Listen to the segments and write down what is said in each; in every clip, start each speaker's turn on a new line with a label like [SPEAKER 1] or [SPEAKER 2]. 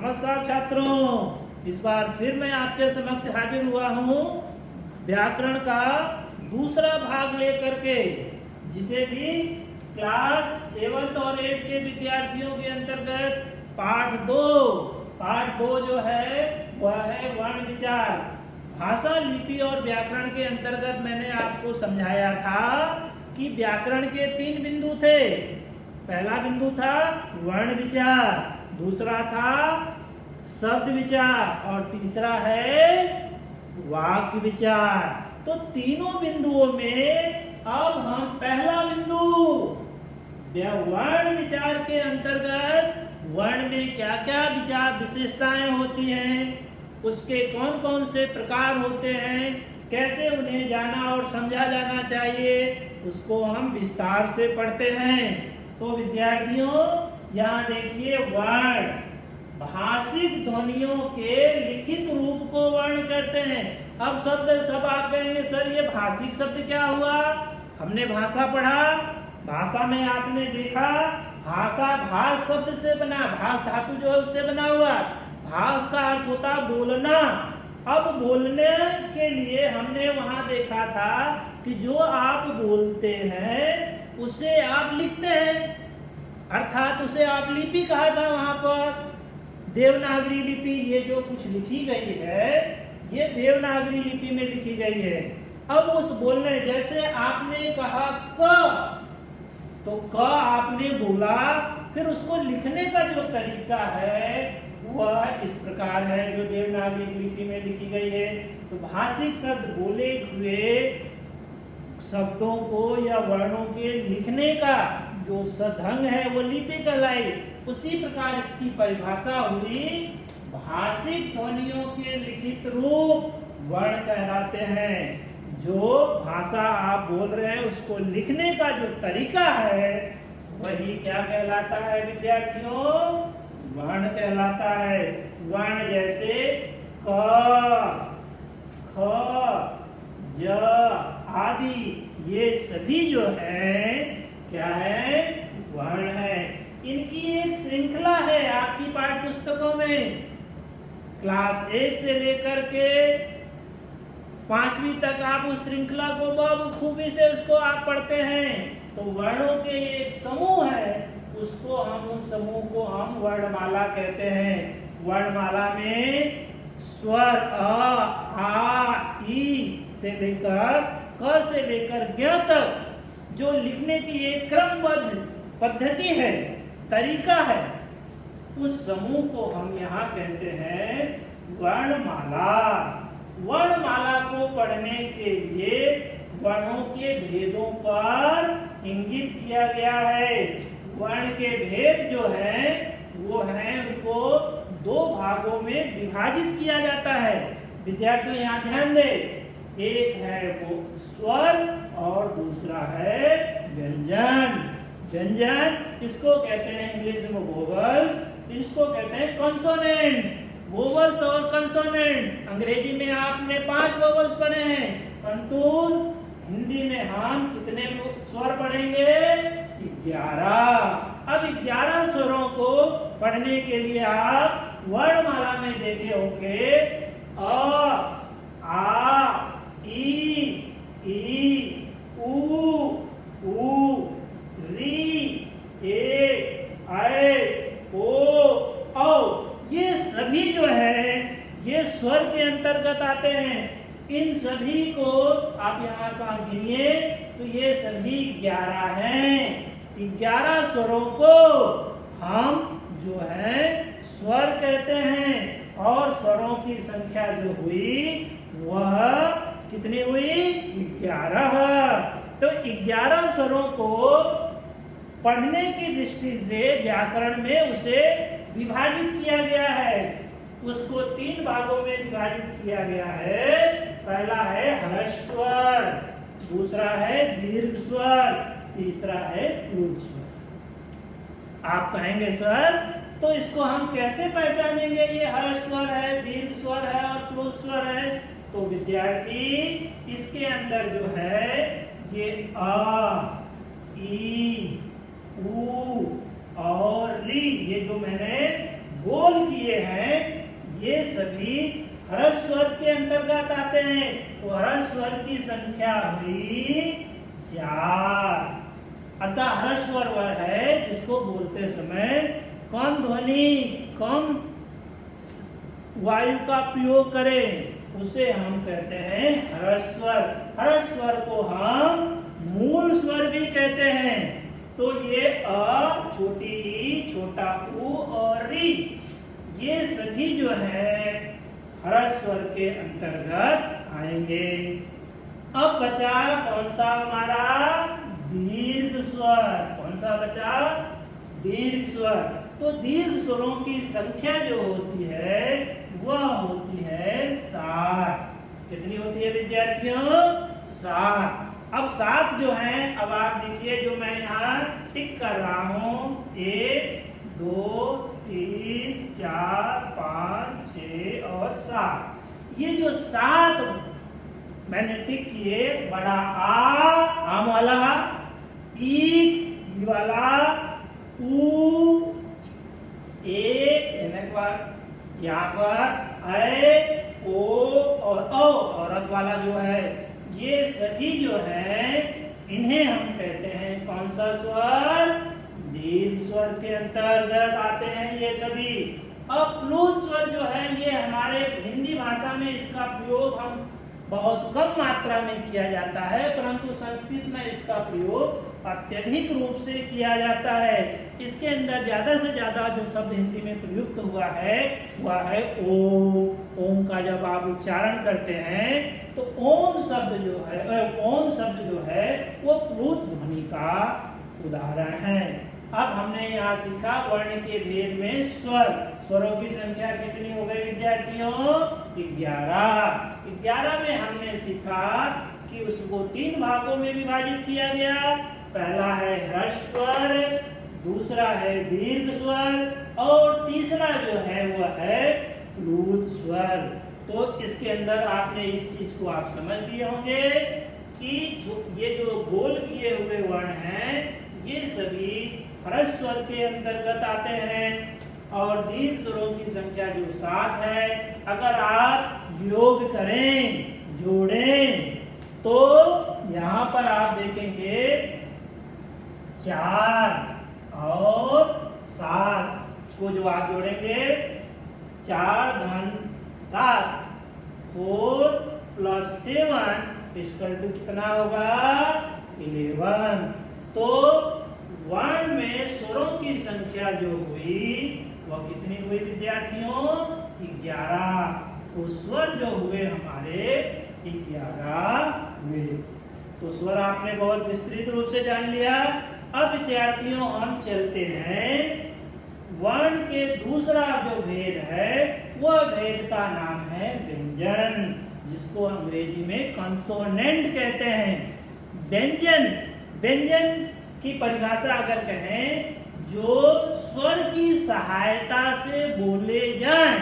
[SPEAKER 1] नमस्कार छात्रों, इस बार फिर मैं आपके समक्ष हाजिर हुआ हूँ व्याकरण का दूसरा भाग लेकर के, जिसे भी क्लास 7 और 8 के विद्यार्थियों के अंतर्गत पाठ दो जो है वह है वर्ण विचार। भाषा, लिपि और व्याकरण के अंतर्गत मैंने आपको समझाया था कि व्याकरण के 3 बिंदु थे। पहला बिंदु था वर्ण विचार, दूसरा था शब्द विचार और तीसरा है वाक्य विचार। तो तीनों बिंदुओं में अब हम पहला बिंदु वर्ण विचार के अंतर्गत वर्ण में क्या क्या विचार विशेषताएं होती हैं, उसके कौन कौन से प्रकार होते हैं, कैसे उन्हें जाना और समझा जाना चाहिए, उसको हम विस्तार से पढ़ते हैं। तो विद्यार्थियों यहाँ देखिए, वर्ण भाषिक ध्वनियों के लिखित रूप को वर्ण करते हैं। अब सब आप कहेंगे सर ये भाषिक शब्द क्या हुआ? हमने भाषा पढ़ा, भाषा में आपने देखा भाषा भाष शब्द से बना, भाष धातु जो है उससे बना हुआ। भाष का अर्थ होता बोलना। अब बोलने के लिए हमने वहां देखा था कि जो आप बोलते हैं उसे आप लिखते हैं, अर्थात उसे आप लिपि कहा था। वहां पर देवनागरी लिपि, ये जो कुछ लिखी गई है ये देवनागरी लिपि में लिखी गई है। अब उस बोलने, जैसे आपने कहा क, तो क आपने बोला, फिर उसको लिखने का जो तरीका है वह इस प्रकार है जो देवनागरी लिपि में लिखी गई है। तो भाषिक शब्द बोले हुए शब्दों को या वर्णों के लिखने का जो सढंग है वो लिपि कहलाई। उसी प्रकार इसकी परिभाषा हुई, भाषिक ध्वनियों के लिखित रूप वर्ण कहलाते हैं। जो भाषा आप बोल रहे हैं उसको लिखने का जो तरीका है वही क्या कहलाता है विद्यार्थियों? वर्ण कहलाता है। वर्ण जैसे क, ख, ज आदि, ये सभी जो है क्या है? वर्ण है। इनकी एक श्रृंखला है आपकी पाठ्य पुस्तकों में। क्लास 1 से लेकर के 5वीं तक आप उस श्रृंखला को बहुत खूबी से उसको आप पढ़ते हैं। तो वर्णों के एक समूह है, उसको हम उन समूह को हम वर्णमाला कहते हैं। वर्णमाला में स्वर अ, आ, ई से लेकर क से लेकर ज्ञ तक जो लिखने की एक क्रमबद्ध पद्धति है, तरीका है, उस समूह को हम यहाँ कहते हैं वर्णमाला। वर्णमाला को पढ़ने के लिए वर्णों के भेदों पर इंगित किया गया है। वर्ण के भेद जो है वो है, उनको 2 भागों में विभाजित किया जाता है। विद्यार्थियों यहाँ ध्यान दें, एक है वो स्वर और दूसरा है व्यंजन। व्यंजन इसको कहते हैं इंग्लिश में वोवल्स, इसको कहते हैं कंसोनेंट। वोवल्स और कंसोनेंट, अंग्रेजी में आपने 5 वोवल्स पढ़े हैं, परंतु हिंदी में हम कितने स्वर पढ़ेंगे? 11। अब 11 स्वरों को पढ़ने के लिए आप वर्णमाला में देखे होंगे अ, आ, ई, उ, री, ए, ओ, औ। ये सभी जो है ये स्वर के अंतर्गत आते हैं। इन सभी को आप यहाँ का गिनिए तो ये सभी 11 हैं। 11 स्वरों को हम जो है स्वर कहते हैं, और स्वरों की संख्या जो हुई वह कितनी हुई? 11। तो 11 स्वरों को पढ़ने की दृष्टि से व्याकरण में उसे विभाजित किया गया है। उसको 3 भागों में विभाजित किया गया है। पहला है ह्रस्व स्वर, दूसरा है दीर्घ स्वर, तीसरा है प्लुत स्वर। आप कहेंगे सर तो इसको हम कैसे पहचानेंगे, ये ह्रस्व स्वर है, दीर्घ स्वर है और प्लुत स्वर है? तो विद्यार्थी इसके अंदर जो है ये आ, ई, उ और री, ये जो मैंने बोल किए हैं अंतर्गत आते हैं, तो ह्रस्व स्वर की संख्या हुई 4। अतः ह्रस्व स्वर वह है जिसको बोलते समय कम ध्वनि, कम वायु का प्रयोग करें, उसे हम कहते हैं ह्रस्व स्वर। ह्रस्व स्वर को हम मूल स्वर भी कहते हैं। तो ये अ, छोटी ई, छोटा उ और री, ये सभी जो है ह्रस्व स्वर के अंतर्गत आएंगे। अब बचा कौन सा हमारा? दीर्घ स्वर। कौन सा बचा? दीर्घ स्वर। तो दीर्घ स्वरों की संख्या जो होती है वह होती है 7। कितनी होती है विद्यार्थियों? 7। अब 7 जो है, अब आप देखिए जो मैं यहाँ टिक कर रहा हूँ, 1 2 3 4 5 6 और 7। ये जो 7 मैंने टिक किए, बड़ा आम वाला, ई वाला, ऊ, यहाँ पर ऐ, ओ और औ औरत वाला जो है, ये सभी जो है इन्हें हम कहते हैं कौन सा स्वर? दीर्घ स्वर के अंतर्गत आते हैं ये सभी। अब प्लुत स्वर जो है ये हमारे हिंदी भाषा में इसका प्रयोग हम बहुत कम मात्रा में किया जाता है, परंतु संस्कृत में इसका प्रयोग अत्यधिक रूप से किया जाता है। इसके अंदर ज्यादा से ज्यादा जो शब्द हिंदी में प्रयुक्त हुआ है वह है ओम। ओम का जब आप उच्चारण करते हैं तो ओम शब्द जो है वो प्लुत ध्वनि का उदाहरण है। अब हमने यहाँ सीखा वर्ण के भेद में स्वर। स्वरों की संख्या कितनी हो गई विद्यार्थियों? 11। 11 में हमने सीखा कि उसको 3 भागों में विभाजित किया गया। पहला है ह्रस्व स्वर, दूसरा है दीर्घ स्वर और तीसरा जो है वह है प्लुत स्वर। तो इसके अंदर आपने इस चीज को आप समझ लिए होंगे कि ये जो गोल किए हुए वर्ण हैं ये सभी ह्रस्व स्वर के अंतर्गत आते हैं और दीर्घ स्वरों की संख्या जो 7 है, अगर आप योग करें, जोड़ें, तो यहाँ पर आप देखेंगे 4 और 7 को जो आप जोड़ेंगे, 4 धन 7, 4 प्लस 7 इक्वल टू कितना होगा? 11। तो वर्ण में स्वरों की संख्या जो हुई वह कितनी हुई विद्यार्थियों? 11। तो स्वर जो हुए हमारे 11 हुए। तो स्वर आपने बहुत विस्तृत रूप से जान लिया। अब विद्यार्थियों हम चलते हैं वर्ण के दूसरा जो भेद है वह भेद का नाम है व्यंजन, जिसको अंग्रेजी में कंसोनेंट कहते हैं। व्यंजन की परिभाषा अगर कहें, जो स्वर की सहायता से बोले जाएं।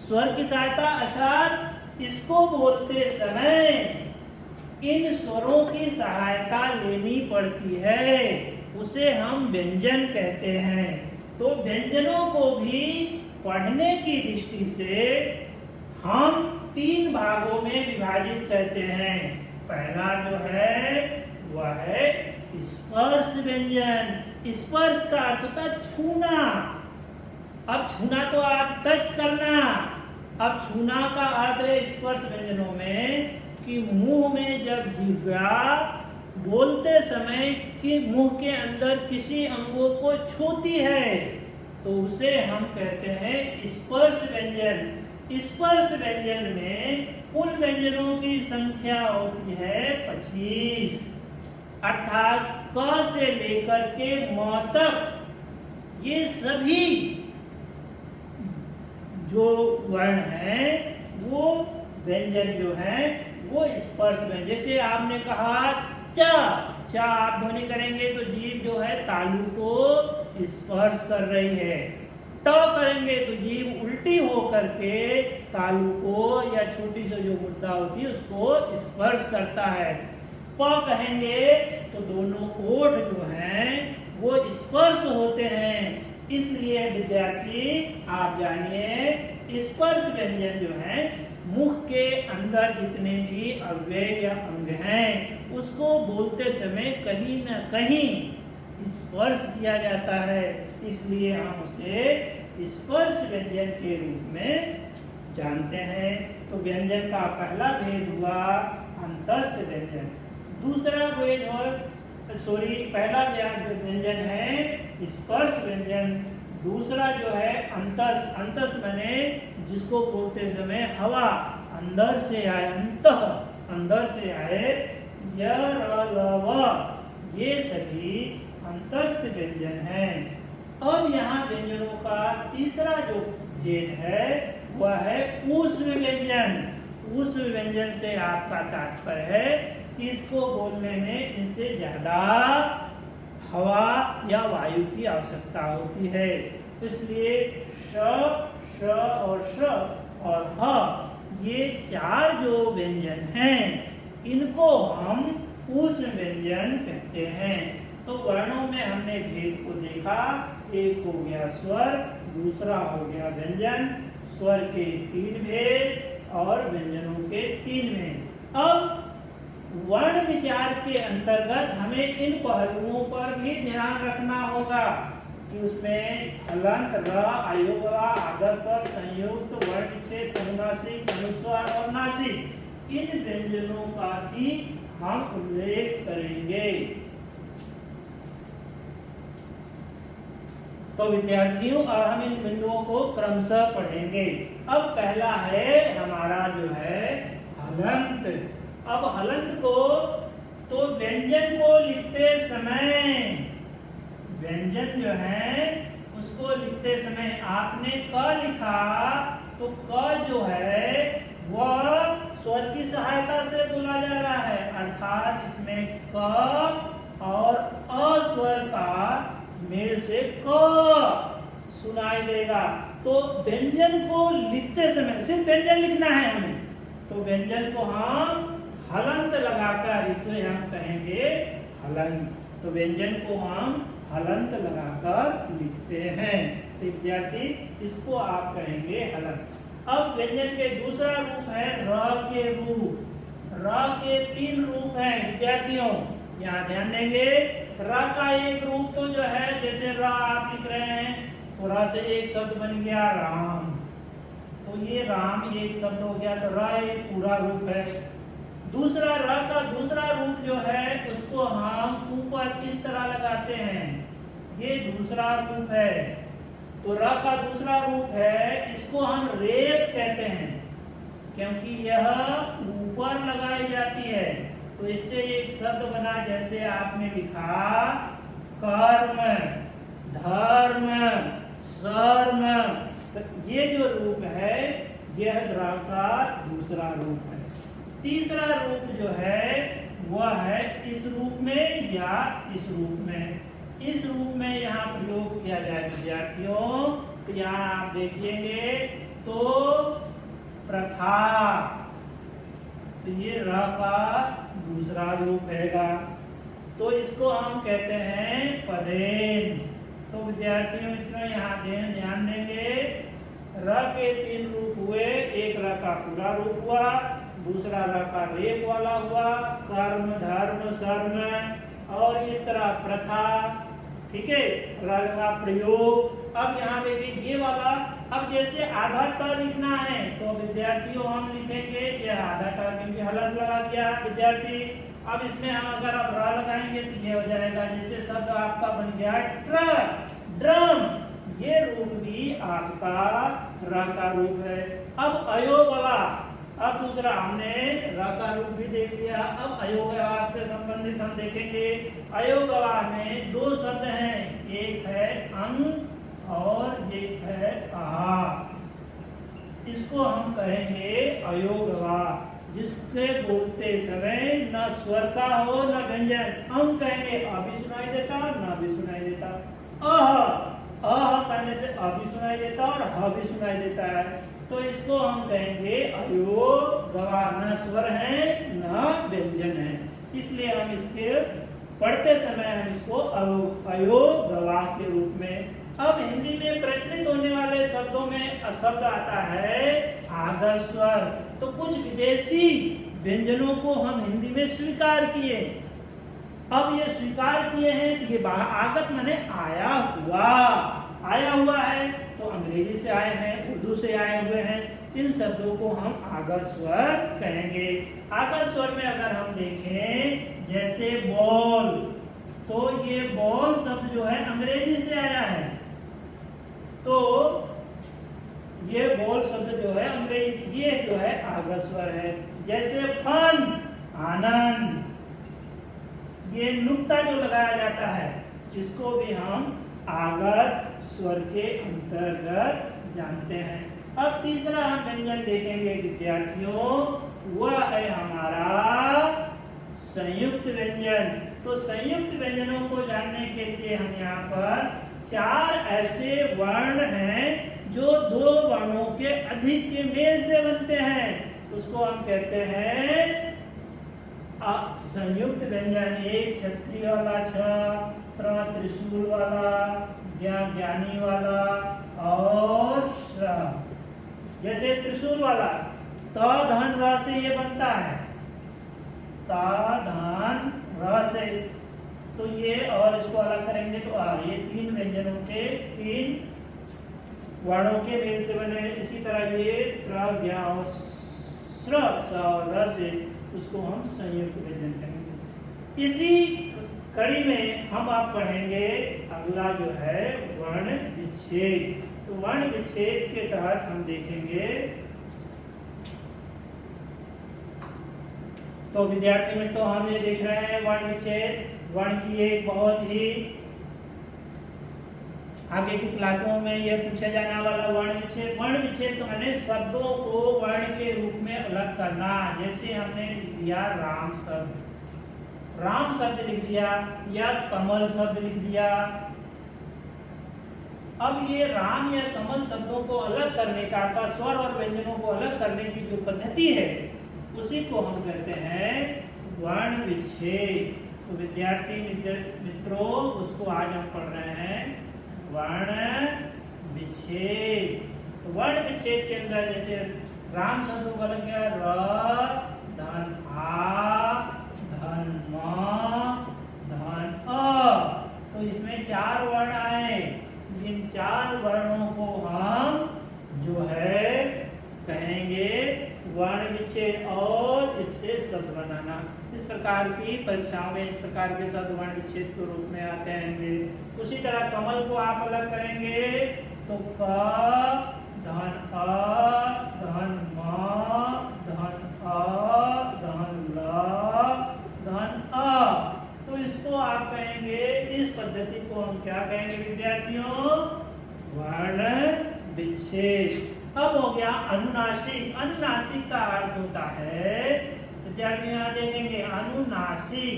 [SPEAKER 1] स्वर की सहायता अर्थात इसको बोलते समय इन स्वरों की सहायता लेनी पड़ती है, उसे हम व्यंजन कहते हैं। तो व्यंजनों को भी पढ़ने की दृष्टि से हम 3 भागों में विभाजित करते हैं। पहला जो है वह है स्पर्श व्यंजन। स्पर्श का अर्थ होता है छूना। अब छूना तो आप टच करना, अब छूना का अर्थ है स्पर्श व्यंजनों में कि मुंह में जब जिह्वा बोलते समय कि मुंह के अंदर किसी अंगों को छूती है तो उसे हम कहते हैं स्पर्श व्यंजन। स्पर्श व्यंजन में कुल व्यंजनों की संख्या होती है 25, अर्थात क से लेकर के म तक ये सभी जो वर्ण हैं वो व्यंजन जो है वो स्पर्श व्यंजन। जैसे आपने कहा च आप ध्वनि करेंगे तो जीभ जो है तालु को स्पर्श कर रही है। ट करेंगे तो जीभ उल्टी होकर के तालु को या छोटी सी जो मुद्दा होती है उसको स्पर्श करता है। प कहेंगे तो दोनों ओठ जो हैं वो स्पर्श होते हैं। इसलिए विद्यार्थी आप जानिए स्पर्श व्यंजन जो है मुख के अंदर जितने भी अव्यय या अंग हैं उसको बोलते समय कहीं न कहीं स्पर्श किया जाता है, इसलिए हम उसे स्पर्श व्यंजन के रूप में जानते हैं। तो व्यंजन का पहला भेद हुआ अंतस्थ व्यंजन। दूसरा भेद पहला व्यंजन है स्पर्श व्यंजन, दूसरा जो है अंतस। अंतस माने जिसको बोलते समय हवा अंदर से आए, अंदर से आए, य र ल व ये सभी अंतस्थ व्यंजन हैं। अब यहाँ व्यंजनों का तीसरा जो भेद है वह है ऊष्म व्यंजन। ऊष्म व्यंजन से आपका तात्पर्य है कि इसको बोलने में इनसे ज्यादा हवा या वायु की आवश्यकता होती है, इसलिए श और श और ह ये चार जो व्यंजन हैं इनको हम ऊष्म व्यंजन कहते हैं। तो वर्णों में हमने भेद को देखा, एक हो गया स्वर, दूसरा हो गया व्यंजन, स्वर के 3 भेद और व्यंजनों के 3 भेद। अब वर्ण विचार के अंतर्गत हमें इन पहलुओं पर भी ध्यान रखना होगा कि उसमें हलंत, र, अयोग, आगस्वर, संयुक्त, वर्ण विच्छेद, अनुनासिक, अनुस्वार और नासिक, इन व्यंजनों का भी हम उल्लेख करेंगे। तो विद्यार्थियों अब हम इन बिंदुओं को क्रमशः पढ़ेंगे। अब पहला है हमारा जो है हलंत। अब हलंत को तो व्यंजन को लिखते समय, व्यंजन जो है उसको लिखते समय आपने क लिखा तो क जो है वह स्वर की सहायता से बोला जा रहा है, अर्थात इसमें क और अ स्वर का मेल से क सुनाई देगा। तो व्यंजन को लिखते समय सिर्फ व्यंजन लिखना है हमें, तो व्यंजन को हम हलंत लगाकर इसे हम कहेंगे हलंत। तो व्यंजन को हम हलंत लगाकर लिखते हैं। तो विद्यार्थी इसको आप कहेंगे हलंत। अब व्यंजन के दूसरा रूप है र के रूप। र के 3 रूप हैं विद्यार्थियों, यहाँ ध्यान देंगे। र का एक रूप तो जो है जैसे र आप लिख रहे हैं तो र से एक शब्द बन गया राम, तो ये राम एक शब्द हो गया, तो र एक पूरा रूप है। दूसरा र का दूसरा रूप जो है उसको हम ऊपर इस तरह लगाते हैं, ये दूसरा रूप है। तो र का दूसरा रूप है, इसको हम रेप कहते हैं क्योंकि यह ऊपर लगाई जाती है। तो इससे एक शब्द बना, जैसे आपने लिखा कर्म, धर्म, शर्म। तो ये जो रूप है यह र का दूसरा रूप है। तीसरा रूप जो है वह है इस रूप में या इस रूप में। इस रूप में यहाँ प्रयोग किया जाए विद्यार्थियों, तो यहाँ आप देखिएंगे तो प्रथा, तो ये र का दूसरा रूप हैगा, तो इसको हम कहते हैं पदेन। तो विद्यार्थियों मित्रों यहाँ ध्यान देंगे, र के 3 रूप हुए, एक र का पूरा रूप हुआ, दूसरा र का रेप वाला हुआ, कर्म, धर्म, शर्म और इस तरह प्रथा, ठीक है, र का प्रयोग। अब यहाँ देखिए ये वाला, अब जैसे आधा ट लिखना है तो विद्यार्थियों हम लिखेंगे ये आधा ट, क्योंकि हलंत लगा दिया विद्यार्थी। अब इसमें हम अगर अब र लगाएंगे तो ये हो जाएगा, जिससे शब्द आपका बन गया ट्र, ड्रम। ये रूप भी आपका र का रूप है। अब अयोगवा, अब दूसरा हमने र का रूप भी देख लिया, अब अयोगवा से संबंधित हम देखेंगे। अयोगवा में 2 शब्द हैं, एक है अंग और एक है आ। इसको हम कहेंगे अयोगवा, जिसके बोलते समय न स्वर का हो न व्यंजन। अंग कहेंगे अ भी सुनाई देता न भी सुनाई देता, अह कहने से अ भी सुनाई देता और ह भी सुनाई देता है, तो इसको हम कहेंगे अयोगवा, न स्वर है न व्यंजन है, इसलिए हम इसके पढ़ते समय हम इसको अयोगवा के रूप में। अब हिंदी में प्रचलित होने वाले शब्द शब्दों में शब्द आता है आगत स्वर। तो कुछ विदेशी व्यंजनों को हम हिंदी में स्वीकार किए। अब ये स्वीकार किए हैं तो ये आगत माने आया हुआ है, तो अंग्रेजी से आए हैं, उर्दू से आए हुए हैं, इन शब्दों को हम आगत स्वर कहेंगे। आगत स्वर में अगर हम देखें जैसे बॉल, तो ये बॉल शब्द जो है अंग्रेजी से आया है, तो ये बॉल शब्द जो है अंग्रेजी, ये जो है आगत स्वर है। जैसे फन, आनंद, ये नुक्ता जो लगाया जाता है इसको भी हम आगत स्वर के अंतर्गत जानते हैं। अब तीसरा हम व्यंजन देखेंगे विद्यार्थियों, वह है हमारा संयुक्त व्यंजन। तो संयुक्त व्यंजनों को जानने के लिए हम यहाँ पर 4 ऐसे वर्ण हैं जो 2 वर्णों के अधिक के मेल से बनते हैं, उसको हम कहते हैं संयुक्त व्यंजन। एक छतरी वाला छ, त्रिशूल वाला, ज्ञानी वाला और श्र। जैसे त्रिशूल वाला त धन र से ये बनता है, ता धन र से, तो ये और इसको अलग करेंगे तो ये 3 व्यंजनों के 3 वर्णों के मेल से बने। इसी तरह ये त्र ज्ञा और श्र स और र से, उसको हम संयुक्त व्यंजन कहेंगे। इसी कड़ी में हम आप पढ़ेंगे अगला जो है वर्ण विच्छेद। तो वर्ण विच्छेद के तहत हम देखेंगे, तो विद्यार्थी मित्रों हम ये देख रहे हैं वर्ण विच्छेद। वर्ण की एक बहुत ही आगे की क्लासों में यह पूछा जाने वाला वर्ण विच्छेद। वर्ण विच्छेद तो मैंने शब्दों को वर्ण के रूप में अलग करना। जैसे हमने लिख दिया राम शब्द लिख दिया या कमल शब्द लिख दिया। अब ये राम या कमल शब्दों को अलग करने का, स्वर और व्यंजनों को अलग करने की जो पद्धति है उसी को हम कहते हैं वर्ण विच्छेद। तो विद्यार्थी मित्रों उसको आज हम पढ़ रहे हैं वर्ण विच्छेद। तो वर्ण विच्छेद के अंदर जैसे राम शब्दों का लग गया र, धन आ, धन म, धन अ, तो इसमें 4 वर्ण आए। इन 4 वर्णों को हम जो है कहेंगे वर्ण विच्छेद और इससे शब्द बनाना। इस प्रकार की परीक्षाओं में इस प्रकार के शब्द वर्ण विच्छेद के रूप में आते हैं। उसी तरह कमल को आप अलग करेंगे तो क, धन अ, धन म, धन अ, धन ल, धन अ, तो इसको आप कहेंगे, इस पद्धति को हम क्या कहेंगे विद्यार्थियों? वर्ण विच्छेद। अब हो गया अनुनासिक। अनुनासिक का अर्थ होता है, विद्यार्थी यहाँ देखेंगे अनुनासिक,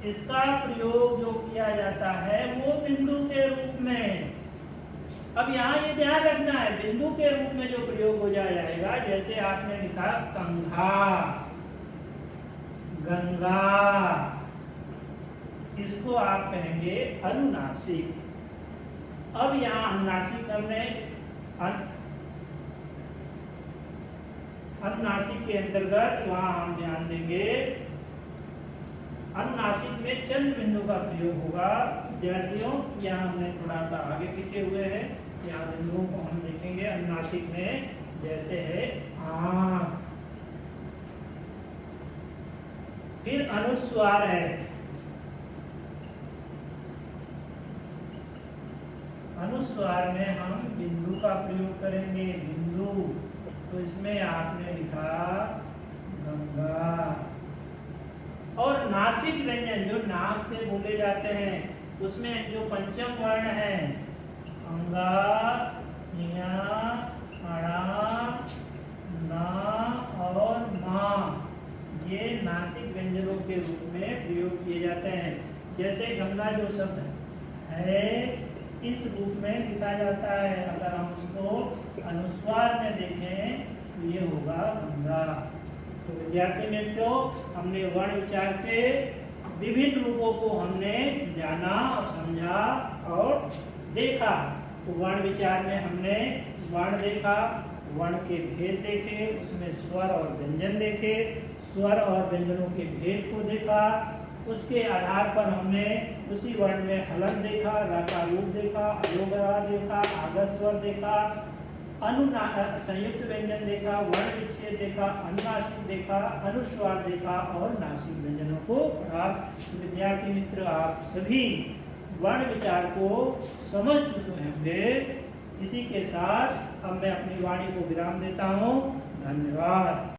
[SPEAKER 1] इसका प्रयोग जो किया जाता है वो बिंदु के रूप में। अब यहाँ ये ध्यान रखना है, बिंदु के रूप में जो प्रयोग हो जाएगा, जैसे आपने लिखा कंघा, गंगा, इसको आप कहेंगे अनुनासिक। अब यहाँ अनुनासिक हमने अनुनासिक के अंतर्गत वहां हम ध्यान देंगे, अनुनासिक में चंद्र बिंदु का प्रयोग होगा। विद्यार्थियों यहाँ हमने थोड़ा सा आगे पीछे हुए हैं, यहाँ बिंदुओं को हम देखेंगे अनुनासिक में। जैसे है आँख, फिर अनुस्वार है, अनुस्वार में हम बिंदु का प्रयोग करेंगे, बिंदु, तो इसमें आपने लिखा गंगा। और नासिक व्यंजन जो नाक से बोले जाते हैं, उसमें जो पंचम वर्ण है अंगा, इया, अणा, ना और मा, ये नासिक व्यंजनों के रूप में प्रयोग किए जाते हैं। जैसे गंगा जो शब्द है इस रूप में लिखा जाता है, अगर हम उसको अनुस्वार में देखें तो ये होगा गंगा। तो विद्यार्थी मित्रों हमने वर्ण विचार के विभिन्न रूपों को हमने जाना, समझा और देखा। तो वर्ण विचार में हमने वर्ण देखा, वर्ण के भेद देखे, उसमें स्वर और व्यंजन देखे, स्वर और व्यंजनों के भेद को देखा। उसके आधार पर हमने उसी वर्ण में हलन देखा, रकार रूप देखा, अयोगरा देखा, आगस स्वर देखा, संयुक्त व्यंजन देखा, वर्ण विच्छेद देखा, अनुनासिक देखा, अनुस्वार देखा और नासिक व्यंजनों को पढ़ा। तो विद्यार्थी मित्र, आप सभी वर्ण विचार को समझ चुके होंगे। इसी के साथ अब मैं अपनी वाणी को विराम देता हूँ। धन्यवाद।